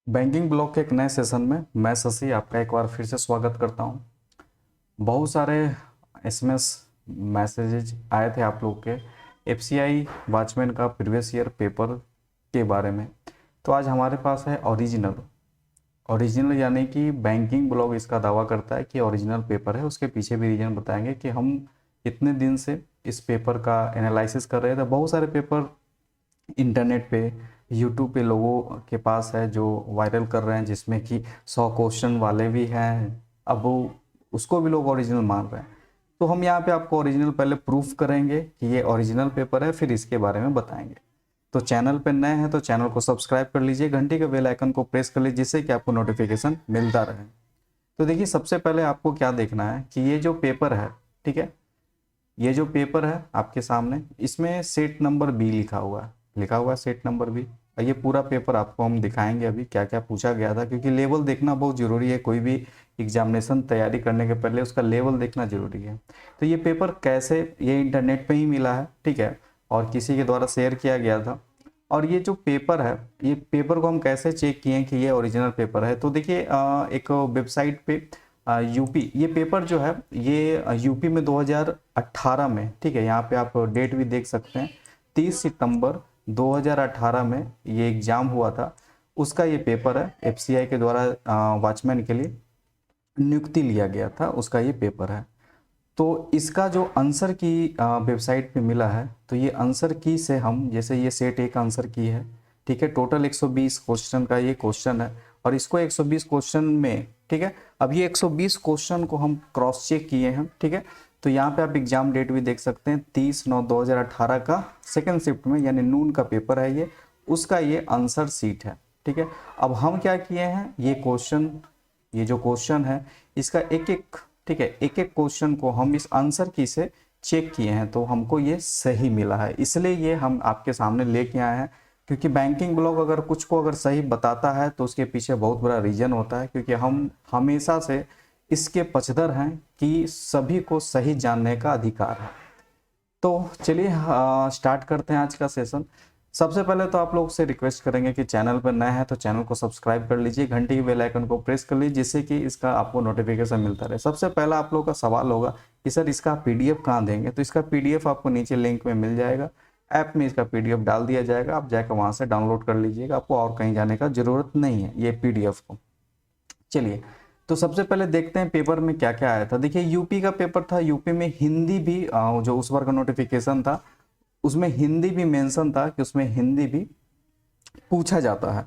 Banking block के एक नए सेशन में मैं शशि आपका एक बार फिर से स्वागत करता हूं। बहुत सारे एसएमएस मैसेजेज आए थे आप लोग के एफसीआई वॉचमैन का प्रीवियस ईयर पेपर के बारे में। तो आज हमारे पास है ओरिजिनल ओरिजिनल यानी कि बैंकिंग ब्लॉक इसका दावा करता है कि ओरिजिनल पेपर है। उसके पीछे भी रीजन बताएंगे कि हम इतने दिन से इस पेपर का एनालिसिस कर रहे थे। बहुत सारे पेपर इंटरनेट पे यूट्यूब पे लोगों के पास है जो वायरल कर रहे हैं, जिसमें कि 100 क्वेश्चन वाले भी हैं। अब वो उसको भी लोग ओरिजिनल मान रहे हैं। तो हम यहाँ पे आपको ओरिजिनल पहले प्रूफ करेंगे कि ये ओरिजिनल पेपर है, फिर इसके बारे में बताएंगे। तो चैनल पे नए हैं तो चैनल को सब्सक्राइब कर लीजिए, घंटी के बेल आइकन को प्रेस कर लीजिए, जिससे कि आपको नोटिफिकेशन मिलता रहे। तो देखिए, सबसे पहले आपको क्या देखना है कि ये जो पेपर है, ठीक है, ये जो पेपर है आपके सामने, इसमें सेट नंबर बी लिखा हुआ है सेट नंबर बी। और ये पूरा पेपर आपको हम दिखाएंगे अभी क्या क्या पूछा गया था, क्योंकि लेवल देखना बहुत ज़रूरी है। कोई भी एग्जामिनेशन तैयारी करने के पहले उसका लेवल देखना जरूरी है। तो ये पेपर कैसे, ये इंटरनेट पे ही मिला है, ठीक है, और किसी के द्वारा शेयर किया गया था। और ये जो पेपर है, ये पेपर को हम कैसे चेक किए कि ये ओरिजिनल पेपर है। तो देखिए, एक वेबसाइट पे यूपी, ये पेपर जो है ये यूपी में 2018 में, ठीक है, यहाँ पे आप डेट भी देख सकते हैं, 30 सितंबर 2018 में ये एग्ज़ाम हुआ था। उसका ये पेपर है, एफसीआई के द्वारा वॉचमैन के लिए नियुक्ति लिया गया था, उसका ये पेपर है। तो इसका जो आंसर की वेबसाइट पे मिला है, तो ये आंसर की से हम, जैसे ये सेट एक आंसर की है, ठीक है, टोटल 120 क्वेश्चन का ये क्वेश्चन है। और इसको 120 क्वेश्चन में, ठीक है, अब ये 120 क्वेश्चन को हम क्रॉस चेक किए हैं, ठीक है। तो यहाँ पे आप एग्जाम डेट भी देख सकते हैं, 30/9/2018 का सेकेंड शिफ्ट में, यानी नून का पेपर है ये, उसका ये आंसर सीट है, ठीक है। अब हम क्या किए हैं, ये क्वेश्चन, ये जो क्वेश्चन है इसका एक एक, ठीक है, एक एक क्वेश्चन को हम इस आंसर की से चेक किए हैं, तो हमको ये सही मिला है। इसलिए ये हम आपके सामने लेके आए हैं, क्योंकि बैंकिंग ब्लॉग अगर कुछ को अगर सही बताता है तो उसके पीछे बहुत बड़ा रीजन होता है, क्योंकि हम हमेशा से इसके पक्षधर हैं कि सभी को सही जानने का अधिकार है। तो चलिए स्टार्ट करते हैं आज का सेशन। सबसे पहले तो आप लोग से रिक्वेस्ट करेंगे कि चैनल पर नए हैं तो चैनल को सब्सक्राइब कर लीजिए, घंटी के बेल आइकन को प्रेस कर लीजिए, जिससे कि इसका आपको नोटिफिकेशन मिलता रहे। सबसे पहला आप लोग का सवाल होगा कि सर इसका पीडीएफ कहाँ देंगे। तो इसका पीडीएफ आपको नीचे लिंक में मिल जाएगा, ऐप में इसका पीडीएफ डाल दिया जाएगा, आप जाकर वहाँ से डाउनलोड कर लीजिएगा, आपको और कहीं जाने का जरूरत नहीं है ये पीडीएफ को। चलिए, तो सबसे पहले देखते हैं पेपर में क्या क्या आया था। देखिए, यूपी का पेपर था, यूपी में हिंदी भी, जो उस बार का नोटिफिकेशन था उसमें हिंदी भी मेंशन था कि उसमें हिंदी भी पूछा जाता है।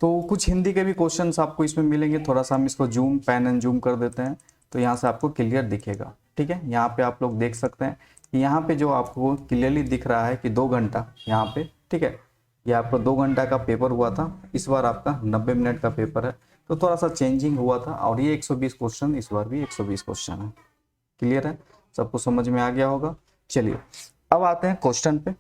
तो कुछ हिंदी के भी क्वेश्चंस आपको इसमें मिलेंगे। थोड़ा सा हम इसको जूम, पैन एंड जूम कर देते हैं, तो यहाँ से आपको क्लियर दिखेगा, ठीक है। यहाँ पे आप लोग देख सकते हैं कि यहाँ पे जो आपको क्लियरली दिख रहा है कि 2 घंटा यहाँ पे, ठीक है, ये आपको 2 घंटा का पेपर हुआ था। इस बार आपका 90 मिनट का पेपर है, तो थोड़ा सा चेंजिंग हुआ था। और ये 120 क्वेश्चन, इस बार भी 120 क्वेश्चन है। क्लियर है, सबको समझ में आ गया होगा। चलिए, अब आते हैं क्वेश्चन पे।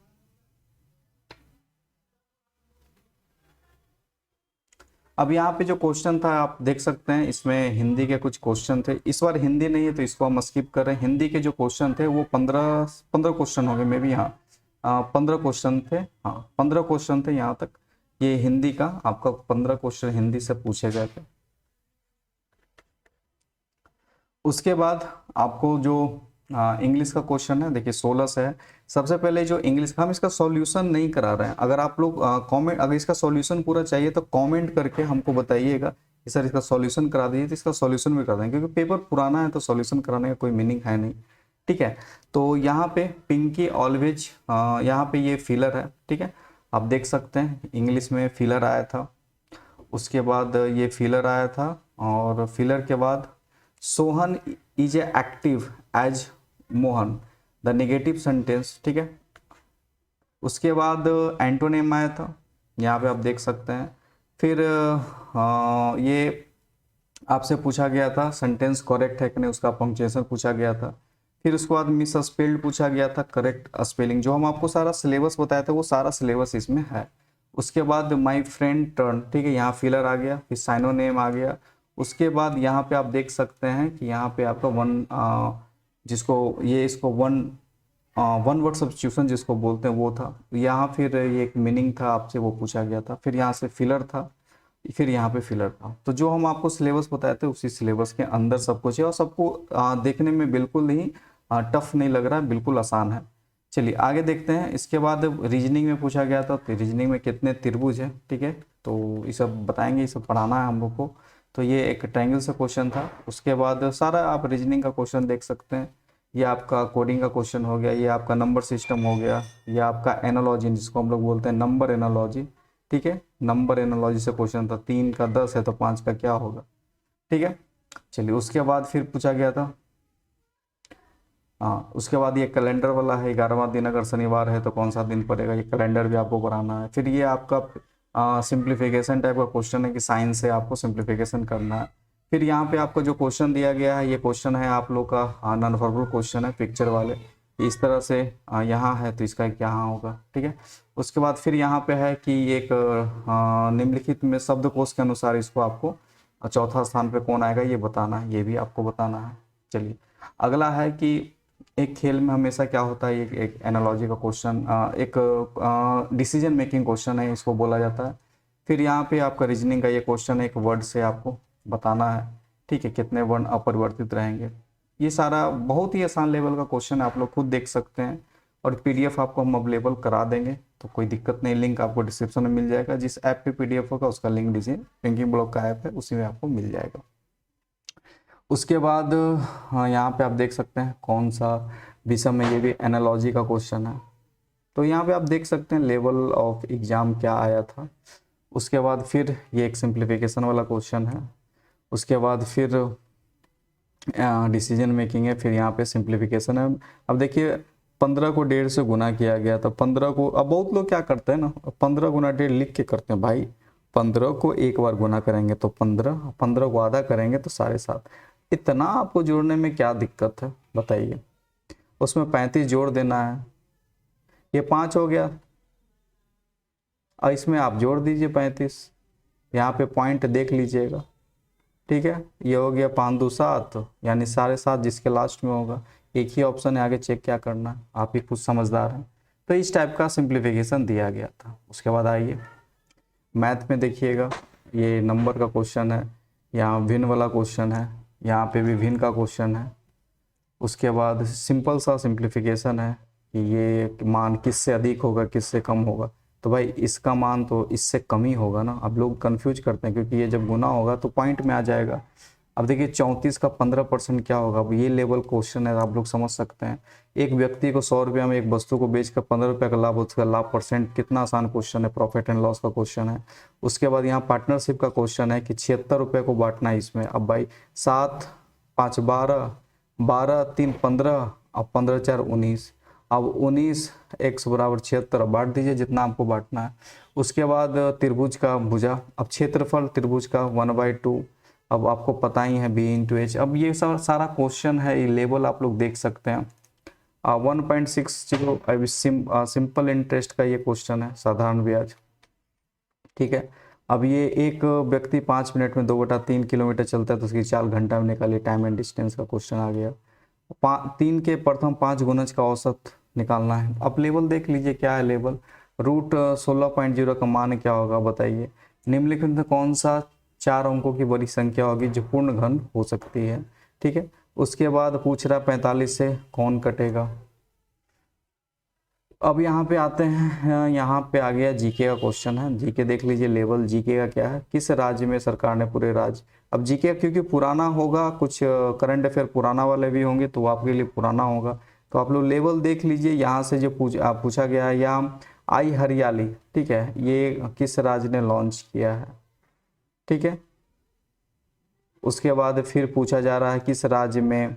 अब यहाँ पे जो क्वेश्चन था आप देख सकते हैं, इसमें हिंदी के कुछ क्वेश्चन थे। इस बार हिंदी नहीं है तो इसको हम स्किप कर रहे हैं। हिंदी के जो क्वेश्चन थे वो 15 क्वेश्चन हो गए, मे बी, हाँ, 15 क्वेश्चन थे, हाँ 15 क्वेश्चन थे यहाँ तक। ये हिंदी का आपका 15 क्वेश्चन हिंदी से पूछे गए थे। उसके बाद आपको जो इंग्लिश का क्वेश्चन है, देखिए 16 से है। सबसे पहले जो इंग्लिश का, हम इसका सॉल्यूशन नहीं करा रहे हैं। अगर आप लोग कमेंट, अगर इसका सॉल्यूशन पूरा चाहिए तो कमेंट करके हमको बताइएगा कि सर इसका सॉल्यूशन करा दीजिए, तो इसका सॉल्यूशन भी कर देंगे, क्योंकि पेपर पुराना है तो सॉल्यूशन कराने का कोई मीनिंग है नहीं, ठीक है। तो यहाँ पे पिंकी ऑलवेज, यहाँ पे ये फिलर है, ठीक है, आप देख सकते हैं इंग्लिश में फिलर आया था। उसके बाद ये फिलर आया था, और फिलर के बाद Sohan is a active as Mohan, the negative sentence, ठीक है। उसके बाद एंटोनिम आया था, यहाँ पे आप देख सकते हैं। फिर ये आपसे पूछा गया था सेंटेंस करेक्ट है कि नहीं, उसका पंक्चुएशन पूछा गया था। फिर उसके बाद मिस स्पेल्ड पूछा गया था, करेक्ट स्पेलिंग। जो हम आपको सारा सिलेबस बताया था वो सारा सिलेबस इसमें है। उसके बाद माई फ्रेंड टर्न, ठीक है, यहाँ फिलर आ गया, फिर साइनोनेम आ गया। उसके बाद यहाँ पे आप देख सकते हैं कि यहाँ पे आपका जिसको ये इसको वन वर्ड सब्स्टिट्यूशन जिसको बोलते हैं वो था यहाँ। फिर ये एक मीनिंग था, आपसे वो पूछा गया था। फिर यहाँ से फिलर था, फिर यहाँ पे फिलर था। तो जो हम आपको सिलेबस बताए थे उसी सिलेबस के अंदर सब कुछ है और सबको देखने में बिल्कुल ही टफ नहीं लग रहा है, बिल्कुल आसान है। चलिए आगे देखते हैं। इसके बाद रीजनिंग में पूछा गया था, तो रीजनिंग में कितने त्रिभुज है, ठीक है, तो ये सब बताएंगे, ये सब पढ़ाना है हम लोग को। तो ये एक ट्रायंगल से क्वेश्चन था। उसके बाद सारा आप रीजनिंग का क्वेश्चन देख सकते हैं। ये आपका कोडिंग का क्वेश्चन हो गया, ये आपका नंबर सिस्टम हो गया, ये आपका एनालॉजी जिसको हम लोग बोलते हैं नंबर एनालॉजी, ठीक है, नंबर एनालॉजी से क्वेश्चन था। 3 का 10 है तो 5 का क्या होगा, ठीक है। चलिए उसके बाद फिर पूछा गया था, हाँ उसके बाद ये कैलेंडर वाला है, 11वां दिन अगर शनिवार है तो कौन सा दिन पड़ेगा, ये कैलेंडर भी आपको कराना है। फिर ये आपका सिंप्लीफिकेशन टाइप का क्वेश्चन है कि साइंस से आपको सिंप्लीफिकेशन करना है। फिर यहाँ पे आपको जो क्वेश्चन दिया गया है, ये क्वेश्चन है आप लोग का नॉन वर्बल क्वेश्चन है, पिक्चर वाले इस तरह से यहाँ है तो इसका क्या होगा, ठीक है। उसके बाद फिर यहाँ पे है कि एक निम्नलिखित में शब्दकोश के अनुसार इसको आपको चौथा स्थान पे कौन आएगा ये बताना है, ये भी आपको बताना है। चलिए अगला है कि एक खेल में हमेशा क्या होता है, एक एनालॉजी का क्वेश्चन, एक डिसीजन मेकिंग क्वेश्चन है, इसको बोला जाता है। फिर यहाँ पे आपका रीजनिंग का ये क्वेश्चन है, एक वर्ड से आपको बताना है, ठीक है, कितने वर्ण अपरिवर्तित रहेंगे। ये सारा बहुत ही आसान लेवल का क्वेश्चन है, आप लोग खुद देख सकते हैं। और पीडीएफ आपको हम अवेलेबल करा देंगे, तो कोई दिक्कत नहीं, लिंक आपको डिस्क्रिप्शन में मिल जाएगा। जिस ऐप पे पीडीएफ होगा उसका लिंक दीजिए, थिंकिंग ब्लॉक का ऐप है उसी में आपको मिल जाएगा। उसके बाद हाँ यहाँ पे आप देख सकते हैं कौन सा विषय में, ये भी एनालॉजी का क्वेश्चन है। तो यहाँ पे आप देख सकते हैं लेवल ऑफ एग्जाम क्या आया था। उसके बाद फिर ये एक सिंप्लीफिकेशन वाला क्वेश्चन है। उसके बाद फिर डिसीजन मेकिंग है, फिर यहाँ पे सिंप्लीफिकेशन है। अब देखिए 15 को 1.5 से गुना किया गया था, 15 को, अब बहुत लोग क्या करते हैं ना, 15 गुना 1.5 लिख के करते हैं भाई। 15 को एक बार गुना करेंगे तो 15, 15 को आधा करेंगे तो 7.5। इतना आपको जोड़ने में क्या दिक्कत है बताइए। उसमें 35 जोड़ देना है, ये 5 हो गया और इसमें आप जोड़ दीजिए 35, यहाँ पे पॉइंट देख लीजिएगा, ठीक है। ये हो गया 5 2 7 यानी 7.5 जिसके लास्ट में होगा। एक ही ऑप्शन है, आगे चेक क्या करना है, आप ही कुछ समझदार हैं। तो इस टाइप का सिंप्लीफिकेशन दिया गया था। उसके बाद आइए मैथ में देखिएगा, ये नंबर का क्वेश्चन है, यहाँ भिन्न वाला क्वेश्चन है, यहाँ पे भी भिन्न का क्वेश्चन है। उसके बाद सिंपल सा सिंप्लीफिकेशन है कि ये मान किससे अधिक होगा किससे कम होगा, तो भाई इसका मान तो इससे कम ही होगा ना। अब लोग कंफ्यूज करते हैं क्योंकि ये जब गुना होगा तो पॉइंट में आ जाएगा। अब देखिए 34 का 15% क्या होगा, अब ये लेवल क्वेश्चन है, आप लोग समझ सकते हैं। एक व्यक्ति को 100 रुपया में एक वस्तु को बेचकर 15 रुपये का लाभ, उसका लाभ परसेंट, कितना आसान क्वेश्चन है, प्रॉफिट एंड लॉस का क्वेश्चन है। उसके बाद यहाँ पार्टनरशिप का क्वेश्चन है कि 76 रुपये को बांटना है इसमें। अब भाई 7 5 12, 12 3 15, अब 15 4 19, अब 19 x बराबर 76, बांट दीजिए जितना आपको बांटना है। उसके बाद त्रिभुज का भुजा, अब क्षेत्रफल त्रिभुज का 1/2, अब आपको पता ही है b/h। अब ये सारा क्वेश्चन है, ये लेवल आप लोग देख सकते हैं। 1.60 अब सिंपल इंटरेस्ट का ये क्वेश्चन है, साधारण ब्याज, ठीक है। अब ये एक व्यक्ति 5 मिनट में 2/3 किलोमीटर चलता है तो उसकी 4 घंटा में निकालिए, टाइम एंड डिस्टेंस का क्वेश्चन आ गया। 3 के प्रथम 5 गुणज का औसत निकालना है। अब लेवल देख लीजिए क्या है लेवल, √16.0 का मान क्या होगा बताइए। निम्नलिखित में कौन सा 4 अंकों की बड़ी संख्या होगी जो पूर्ण घन हो सकती है, ठीक है। उसके बाद पूछ रहा 45 से कौन कटेगा। अब यहाँ पे आते हैं, यहाँ पे आ गया जीके का क्वेश्चन है। जीके देख लीजिए लेवल जीके का क्या है, किस राज्य में सरकार ने पूरे राज्य। अब जीके क्योंकि पुराना होगा, कुछ करंट अफेयर पुराना वाले भी होंगे तो आपके लिए पुराना होगा। तो आप लोग लेवल देख लीजिए, यहाँ से जो पूछा गया है, यहाँ आई हरियाली, ठीक है, ये किस राज्य ने लॉन्च किया है, ठीक है। उसके बाद फिर पूछा जा रहा है किस राज्य में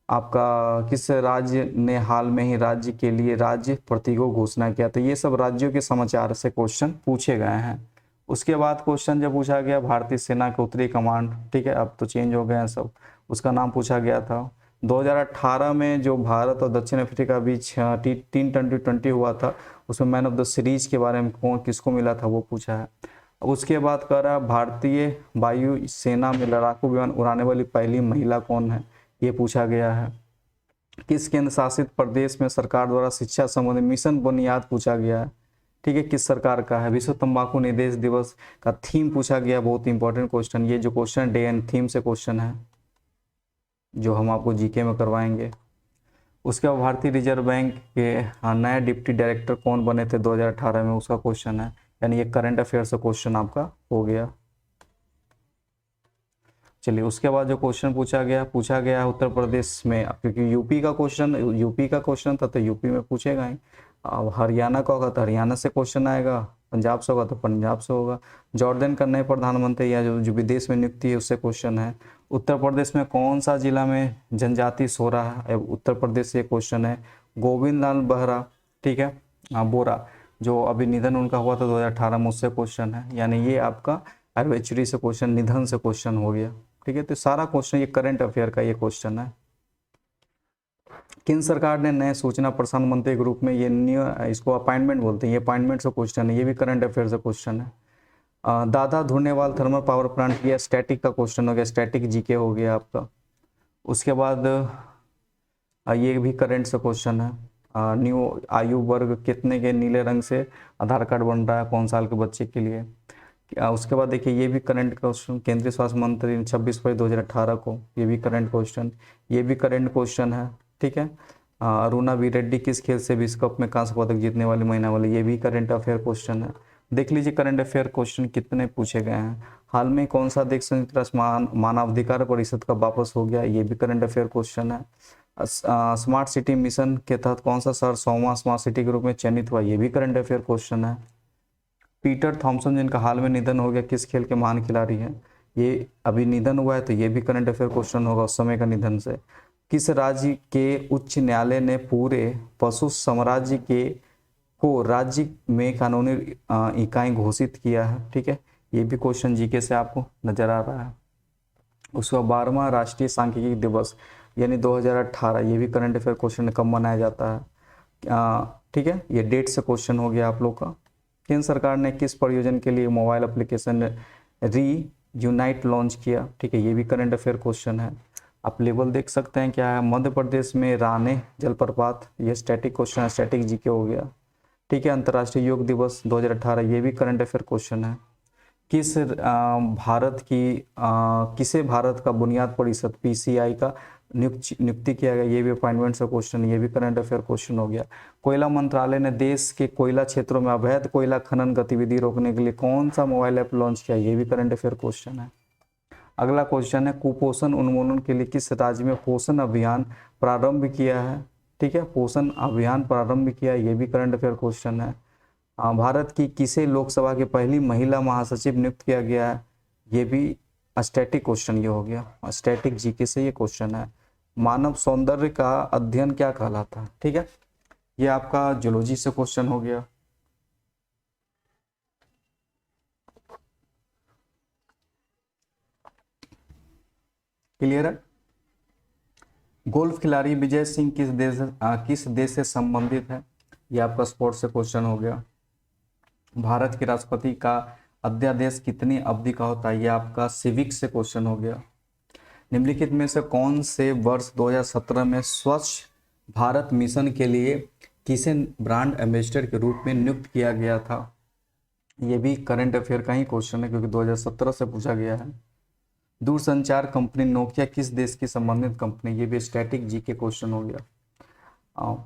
आपका, किस राज्य ने हाल में ही राज्य के लिए राज्य प्रतीकों घोषणा किया। तो ये सब राज्यों के समाचार से क्वेश्चन पूछे गए हैं। उसके बाद क्वेश्चन जब पूछा गया भारतीय सेना के उत्तरी कमांड, ठीक है, अब तो चेंज हो गए हैं सब, उसका नाम पूछा गया था। 2018 में जो भारत और दक्षिण अफ्रीका बीच T20 हुआ था, उसमें मैन ऑफ द सीरीज के बारे में कौन किसको मिला था वो पूछा है। उसके बाद कह रहा है भारतीय वायु सेना में लड़ाकू विमान उड़ाने वाली पहली महिला कौन है, ये पूछा गया है। किस केंद्र शासित प्रदेश में सरकार द्वारा शिक्षा संबंधी मिशन बुनियाद पूछा गया है, ठीक है, किस सरकार का है। विश्व तंबाकू निषेध दिवस का थीम पूछा गया, बहुत इंपॉर्टेंट क्वेश्चन। ये जो क्वेश्चन डे एंड थीम से क्वेश्चन है जो हम आपको जीके में करवाएंगे। उसके बाद भारतीय रिजर्व बैंक के नए डिप्टी डायरेक्टर कौन बने थे 2018 में, उसका क्वेश्चन है। यानी ये करंट अफेयर से क्वेश्चन आपका हो गया। चलिए, उसके बाद जो क्वेश्चन पूछा गया उत्तर प्रदेश में, क्योंकि यूपी का क्वेश्चन था तो यूपी में पूछेगा ही। अब हरियाणा का होगा तो हरियाणा से क्वेश्चन आएगा, पंजाब से होगा तो पंजाब से होगा। जॉर्डन का नए प्रधानमंत्री या जो विदेश में नियुक्ति है उससे क्वेश्चन है। उत्तर प्रदेश में कौन सा जिला में जनजाति सो रहा है, उत्तर प्रदेश से क्वेश्चन है। गोविंद लाल बेहरा, ठीक है, बोरा, जो अभी निधन उनका हुआ था 2018 में, उससे क्वेश्चन है। यानी ये आपका आर्बिट्रेरी से क्वेश्चन, निधन से क्वेश्चन हो गया। ठीक है, तो सारा क्वेश्चन ये करंट अफेयर का ये क्वेश्चन है। केंद्र सरकार ने नए सूचना प्रसारण मंत्री के रूप में, ये न्यू, इसको अपॉइंटमेंट बोलते हैं, ये अपॉइंटमेंट से क्वेश्चन है, ये भी करंट अफेयर से क्वेश्चन है। दादा धुर्नेवाल थर्मल पावर प्लांट, ये स्टैटिक का क्वेश्चन हो गया, स्टैटिक जीके हो गया आपका। उसके बाद ये भी करंट से क्वेश्चन है। न्यू आयु वर्ग कितने के नीले रंग से आधार कार्ड बन रहा है, कौन साल के बच्चे के लिए। उसके बाद देखिए ये भी करंट क्वेश्चन, केंद्रीय स्वास्थ्य मंत्री ने 26/2018 को, ये भी करंट क्वेश्चन, ये भी करंट क्वेश्चन है। ठीक है, अरुणा वी रेड्डी किस खेल से विश्व कप में कांस्य पदक जीतने वाली महिला वाली, ये भी करंट अफेयर क्वेश्चन है। देख लीजिए करंट अफेयर क्वेश्चन कितने पूछे गए हैं। हाल में कौन सा देश संयुक्त राष्ट्र मानवाधिकार परिषद का वापस हो गया, ये भी करंट अफेयर क्वेश्चन है। स्मार्ट सिटी मिशन के तहत कौन सा शहर 100वां स्मार्ट सिटी के रूप में चयनित हुआ, ये भी करंट अफेयर क्वेश्चन है। पीटर थॉमसन जिनका हाल में निधन हो गया, किस खेल के महान खिलाड़ी हैं, ये अभी निधन हुआ है तो ये भी करंट अफेयर क्वेश्चन होगा उस समय का निधन से। किस राज्य के उच्च न्यायालय ने पूरे पशु साम्राज्य को राज्य में कानूनी इकाई घोषित किया है। ठीक है, ये भी क्वेश्चन जीके से आपको नजर आ रहा है। उसका 12वां राष्ट्रीय सांख्यिकी दिवस यानी 2018, ये भी करंट अफेयर क्वेश्चन कब मनाया जाता है। ठीक है, ये डेट से क्वेश्चन हो गया आप लोग का। केंद्र सरकार ने किस परियोजना के लिए मोबाइल एप्लीकेशन रीयूनाइट लॉन्च किया, ठीक है, ये भी करंट अफेयर क्वेश्चन है। आप लेवल देख सकते हैं क्या है। मध्य प्रदेश में राने जलप्रपात, ये स्टैटिक क्वेश्चन है, स्टैटिक जीके हो गया। ठीक है, अंतर्राष्ट्रीय योग दिवस 2018, ये भी करंट अफेयर क्वेश्चन है। किसे भारत का बुनियाद परिषद PCI का नियुक्ति किया गया, ये भी अपॉइंटमेंट से क्वेश्चन, ये भी करंट अफेयर क्वेश्चन हो गया। कोयला मंत्रालय ने देश के कोयला क्षेत्रों में अवैध कोयला खनन गतिविधि रोकने के लिए कौन सा मोबाइल ऐप लॉन्च किया, ये भी करंट अफेयर क्वेश्चन है। अगला क्वेश्चन है कुपोषण उन्मूलन के लिए किस राज्य में पोषण अभियान प्रारंभ किया है। ठीक है, पोषण अभियान प्रारंभ किया, ये भी करंट अफेयर क्वेश्चन है। भारत की किसे लोकसभा की पहली महिला महासचिव नियुक्त किया गया है, ये भी स्टैटिक क्वेश्चन ये हो गया, स्टैटिक जीके से ये क्वेश्चन है। मानव सौंदर्य का अध्ययन क्या कहलाता है, ठीक है, ये आपका जूलॉजी से क्वेश्चन हो गया। क्लियर है। गोल्फ खिलाड़ी विजय सिंह किस देश से संबंधित है, ये आपका स्पोर्ट्स से क्वेश्चन हो गया। भारत के राष्ट्रपति का अध्यादेश कितनी अवधि का होता है, ये आपका सिविक्स से क्वेश्चन हो गया। निम्नलिखित में से कौन से वर्ष 2017 में स्वच्छ भारत मिशन के लिए किसे ब्रांड एम्बेसडर के रूप में नियुक्त किया गया था, ये भी करंट अफेयर का ही क्वेश्चन है क्योंकि 2017 से पूछा गया है। दूरसंचार कंपनी नोकिया किस देश की संबंधित कंपनी, ये भी स्टैटिक जीके क्वेश्चन हो गया।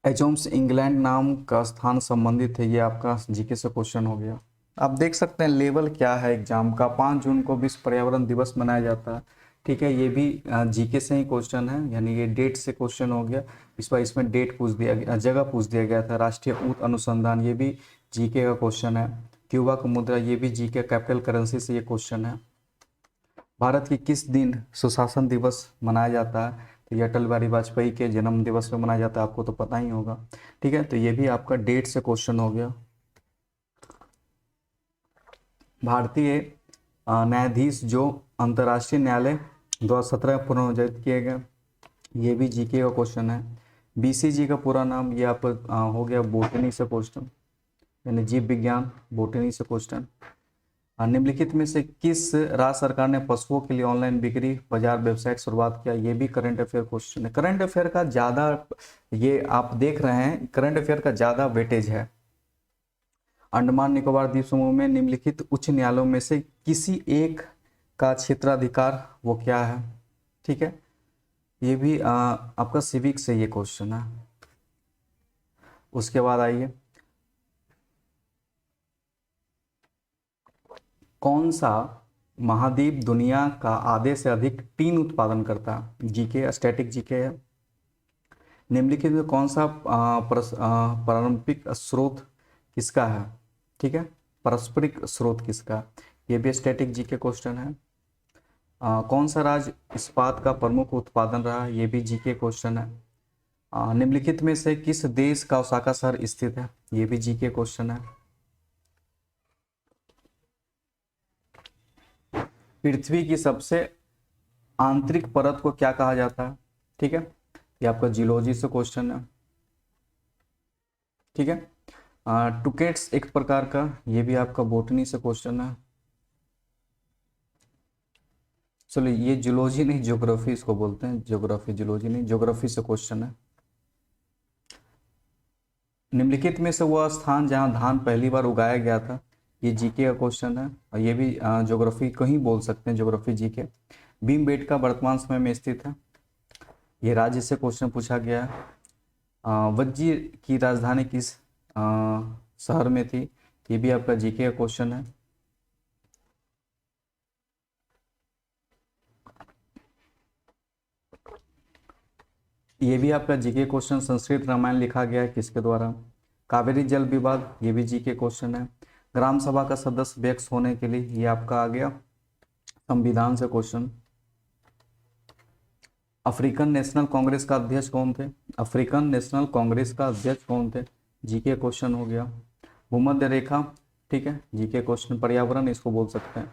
एजोम्स इंग्लैंड नाम का स्थान संबंधित है, ये आपका जीके से क्वेश्चन हो गया। आप देख सकते हैं लेवल क्या है एग्जाम का। 5 जून को विश्व पर्यावरण दिवस मनाया जाता है, ठीक है, ये भी जीके से ही क्वेश्चन है, यानी ये डेट से क्वेश्चन हो गया। इस बार इसमें डेट पूछ दिया गया, जगह पूछ दिया गया था। राष्ट्रीय ऊत अनुसंधान, ये भी जीके का क्वेश्चन है। क्यूबा का मुद्रा, ये भी जीके कैपिटल करेंसी से ये क्वेश्चन है। भारत की किस दिन सुशासन दिवस मनाया जाता है, तो ये अटल बिहारी वाजपेयी के जन्म दिवस में मनाया जाता है, आपको तो पता ही होगा। ठीक है, तो ये भी आपका डेट से क्वेश्चन हो गया। भारतीय न्यायाधीश जो अंतर्राष्ट्रीय न्यायालय 2017 में पुनर्निर्धारित किए गए, ये भी जीके का क्वेश्चन है। BCG का पूरा नाम, ये आप हो गया बोटनी से क्वेश्चन, यानी जीव विज्ञान, बोटनी से क्वेश्चन। निम्नलिखित में से किस राज्य सरकार ने पशुओं के लिए ऑनलाइन बिक्री बाजार वेबसाइट शुरुआत किया, ये भी करंट अफेयर क्वेश्चन है। करंट अफेयर का ज़्यादा, ये आप देख रहे हैं, करंट अफेयर का ज़्यादा वेटेज है अंडमान निकोबार द्वीप समूह में निम्नलिखित उच्च न्यायालयों में से किसी एक का क्षेत्राधिकार वो क्या है। ठीक है, ये भी आपका सिविक से ये क्वेश्चन है। उसके बाद आइए, कौन सा महाद्वीप दुनिया का आधे से अधिक टीन उत्पादन करता है। जीके, स्टैटिक जीके है। निम्नलिखित में कौन सा पारंपरिक स्रोत किसका है। ठीक है, पारस्परिक स्रोत किसका, ये भी स्टैटिक जीके क्वेश्चन है। कौन सा राज्य इस्पात का प्रमुख उत्पादन रहा, ये भी जीके क्वेश्चन है। निम्नलिखित में से किस देश का ओसाका शहर स्थित है, ये भी जीके क्वेश्चन है। पृथ्वी की सबसे आंतरिक परत को क्या कहा जाता है। ठीक है, ये आपका जियोलॉजी से क्वेश्चन है। ठीक है, टुकेट्स एक प्रकार का, ये भी आपका बोटनी से क्वेश्चन है। चलो, ये जियोलॉजी नहीं, ज्योग्राफी इसको बोलते हैं, ज्योग्राफी, जियोलॉजी नहीं, ज्योग्राफी से क्वेश्चन है। निम्नलिखित में से वह स्थान जहां धान पहली बार उगाया गया था, ये जीके का क्वेश्चन है, और ये भी ज्योग्राफी को ही बोल सकते हैं, ज्योग्राफी जीके। भीमबेटका वर्तमान समय में स्थित है, ये राज्य से क्वेश्चन पूछा गया है। वज्जी की राजधानी किस शहर में थी, ये भी आपका जीके का क्वेश्चन है। ये भी आपका जीके क्वेश्चन, संस्कृत रामायण लिखा गया है किसके द्वारा, कावेरी जल विवाद, ये भी जीके क्वेश्चन है। ग्राम सभा का सदस्य व्यक्स होने के लिए, ये आपका आ गया संविधान से क्वेश्चन। अफ्रीकन नेशनल कांग्रेस का अध्यक्ष कौन थे, अफ्रीकन नेशनल कांग्रेस का अध्यक्ष कौन थे, जीके क्वेश्चन हो गया। भूमध्य रेखा, ठीक है, जीके क्वेश्चन। पर्यावरण इसको बोल सकते हैं।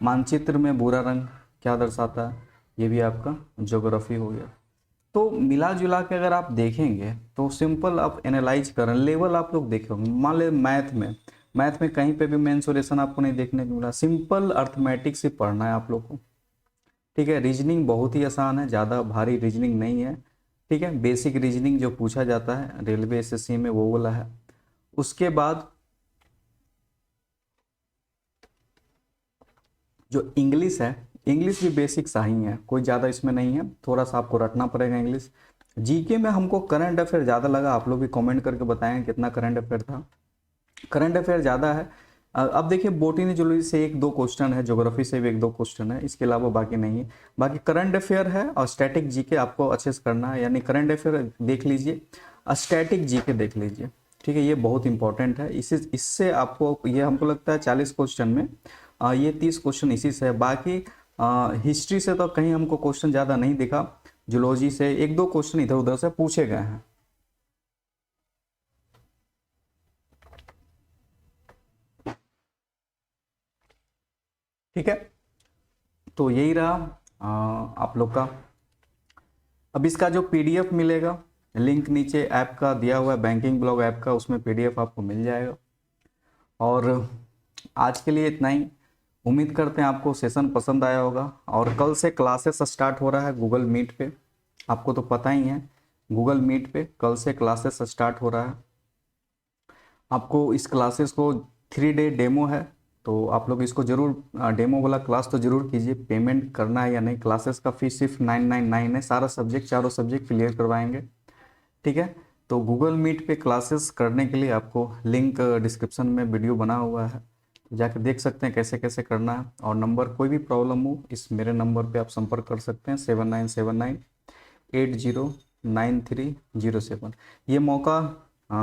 मानचित्र में भूरा रंग क्या दर्शाता है, ये भी आपका ज्योग्राफी हो गया। तो मिला जुला के अगर आप देखेंगे तो सिंपल आप एनालाइज करें, लेवल आप लोग देखेंगे। मान ले मैथ में कहीं पे भी मेंसुरेशन आपको नहीं देखने को मिला, सिंपल अर्थमेटिक से पढ़ना है आप लोग को। ठीक है, रीजनिंग बहुत ही आसान है, ज़्यादा भारी रीजनिंग नहीं है। ठीक है, बेसिक रीजनिंग जो पूछा जाता है रेलवे एसएससी में वो वाला है। उसके बाद जो इंग्लिश है, इंग्लिश भी बेसिक सा ही है, कोई ज़्यादा इसमें नहीं है, थोड़ा सा आपको रटना पड़ेगा इंग्लिश। जीके में हमको करंट अफेयर ज़्यादा लगा, आप लोग भी कमेंट करके बताएं कितना करंट अफेयर था। करंट अफेयर ज़्यादा है। अब देखिए, बोटनी जूलॉजी से 1-2 क्वेश्चन है, ज्योग्राफी से भी 1-2 क्वेश्चन है, इसके अलावा बाकी नहीं है। बाकी करंट अफेयर है और स्टैटिक जीके आपको अच्छे से करना है, यानी करंट अफेयर देख लीजिए और स्टैटिक जीके देख लीजिए। ठीक है, ये बहुत इंपॉर्टेंट है। इससे आपको ये हमको लगता है 40 क्वेश्चन में ये 30 क्वेश्चन इसी से है। बाकी हिस्ट्री से तो कहीं हमको क्वेश्चन ज़्यादा नहीं दिखा, जूलॉजी से 1-2 क्वेश्चन इधर उधर से पूछे गए हैं। ठीक है, तो यही रहा आप लोग का। अब इसका जो पीडीएफ मिलेगा, लिंक नीचे ऐप का दिया हुआ है, बैंकिंग ब्लॉग ऐप का, उसमें पीडीएफ आपको मिल जाएगा। और आज के लिए इतना ही। उम्मीद करते हैं आपको सेशन पसंद आया होगा। और कल से क्लासेस स्टार्ट हो रहा है गूगल मीट पे, आपको तो पता ही है, गूगल मीट पे कल से क्लासेस स्टार्ट हो रहा है। आपको इस क्लासेस को 3 डे डेमो है, तो आप लोग इसको जरूर डेमो वाला क्लास तो जरूर कीजिए। पेमेंट करना है या नहीं, क्लासेस का फीस सिर्फ 999 है, सारा सब्जेक्ट, चारों सब्जेक्ट क्लियर करवाएंगे। ठीक है, तो गूगल मीट पे क्लासेस करने के लिए आपको लिंक डिस्क्रिप्शन में वीडियो बना हुआ है, जाकर देख सकते हैं कैसे कैसे करना है। और नंबर, कोई भी प्रॉब्लम हो इस मेरे नंबर पे आप संपर्क कर सकते हैं, 7979809307। ये मौका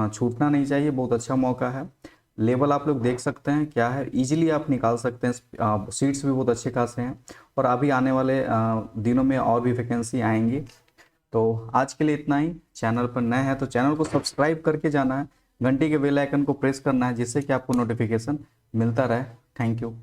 छूटना नहीं चाहिए, बहुत अच्छा मौका है। लेवल आप लोग देख सकते हैं क्या है, इजीली आप निकाल सकते हैं। सीट्स भी बहुत अच्छे खासे हैं, और अभी आने वाले दिनों में और भी वैकेंसी आएंगी। तो आज के लिए इतना ही। चैनल पर नए हैं तो चैनल को सब्सक्राइब करके जाना है, घंटी के बेल आइकन को प्रेस करना है, जिससे कि आपको नोटिफिकेशन मिलता रहे। Thank you.